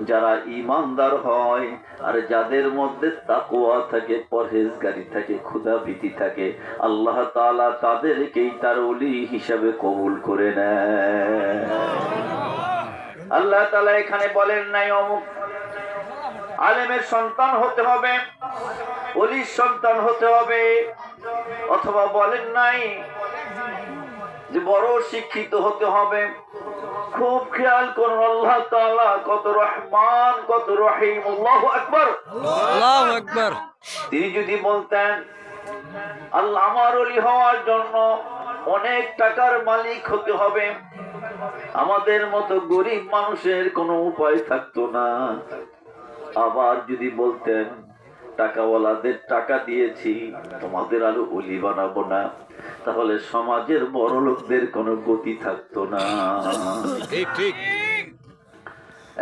যারা ঈমানদার হয় আর যাদের মধ্যে তাকওয়া থাকে, পরহেজগারি থাকে, ক্ষুধাভীতি থাকে, আল্লাহ তাআলা তাদেরকেই তার ওলি হিসাবে কবুল করে নেয়। আল্লাহ তাআলা এখানে বলেন নাই অমুক আলেমের সন্তান হতে হবে, ওলির সন্তান হতে হবে, অথবা বলেন নাই যে বড় শিক্ষিত হতে হবে। খুব খেয়াল করুন, আল্লাহ তাআলা কত রহমান, কত রহিম। আল্লাহু আকবার, আল্লাহু আকবার। তিনি যদি বলতেন আল্লাহ আমার ওলি হওয়ার জন্য অনেক টাকার মালিক হতে হবে, আমাদের মতো গরিব মানুষের কোনো উপায় থাকতো না। আবার যদি বলতেন টাকাওয়ালাদের টাকা দিয়েছি, তোমাদের আরো ওলি বানাবো না, তাহলে সমাজের বড় লোকদের কোনো গতি থাকতো না।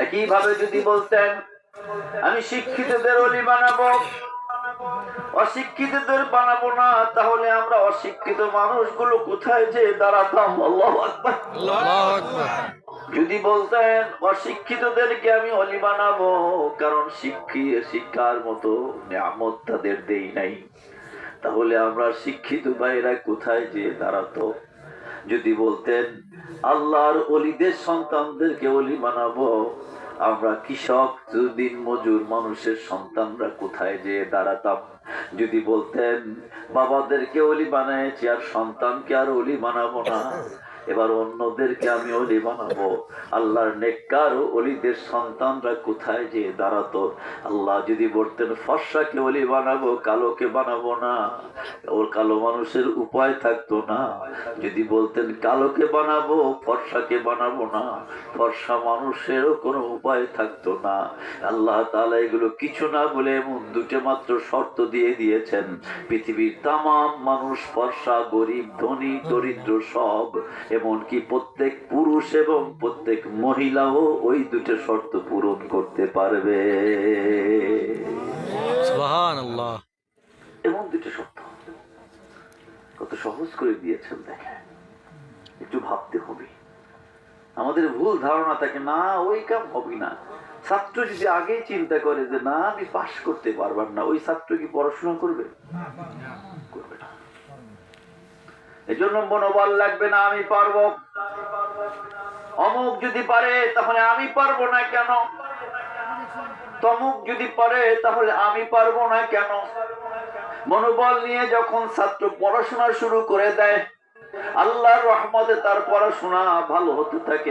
একইভাবে যদি বলতেন আমি শিক্ষিতদের ওলি বানাবো, অশিক্ষিতদের বানাবো না, তাহলে আমরা অশিক্ষিত মানুষগুলো কোথায় যে দাঁড়াতাম? আল্লাহু আকবার, আল্লাহু আকবার। যদি বলতেন অশিক্ষিতদেরকে আমি ওলি বানাবো, কারণ শিক্ষার মতো নিয়ামত তাদের দেই নাই, তাহলে আমরা শিক্ষিত ভাইরা কোথায় যে দাঁড়াতো? যদি বলতেন আল্লাহর ওলিদের সন্তানদেরকে ওলি বানাবো, আমরা কৃষক দিন মজুর মানুষের সন্তানরা কোথায় যে দাঁড়াতাম? যদি বলতেন বাবাদেরকে ওলি বানাইছি আর সন্তানকে আর ওলি বানাবো না, এবার অন্যদেরকে আমি ওলি বানাবো, আল্লাহর নেককার ওলিদের সন্তানরা কোথায় যে দাঁড়াতো? আল্লাহ যদি বলতেন ফর্সাকে ওলি বানাবো, কালোকে বানাবো না, ওর কালো মানুষের উপায় থাকতো না। যদি বলতেন কালোকে বানাবো, ফর্সাকে বানাবো না, ফর্সা মানুষেরও কোনো উপায় থাকতো না। আল্লাহ তাআলা এগুলো কিছু না বলে এমন দুটো মাত্র শর্ত দিয়ে দিয়েছেন, পৃথিবীর তামাম মানুষ, ফর্সা, গরিব, ধনী, দরিদ্র সব, এমনকি প্রত্যেক পুরুষ এবং প্রত্যেক মহিলাও ওই দুটো শর্ত পূরণ করতে পারবে। সুবহানাল্লাহ। এমন দুটো শর্ত কত সহজ করে দিয়েছেন দেখেন। একটু ভাবতে হবে। আমাদের ভুল ধারণা থাকে না ওই কাম হবে না। ছাত্র যদি আগেই চিন্তা করে যে না আমি পাশ করতে পারবার না, ওই ছাত্র কি পড়াশোনা করবে? করবে না। এজন্য মনোবল লাগবে না আমি পারবো, অমুক যদি পারে তাহলে আমি পারবো না কেন, তমুক যদি পারে তাহলে আমি পারবো না কেন। মনোবল নিয়ে যখন ছাত্র পড়াশোনা শুরু করে দেয়, আল্লাহর রহমতে তার পড়াশোনা ভালো হতে থাকে।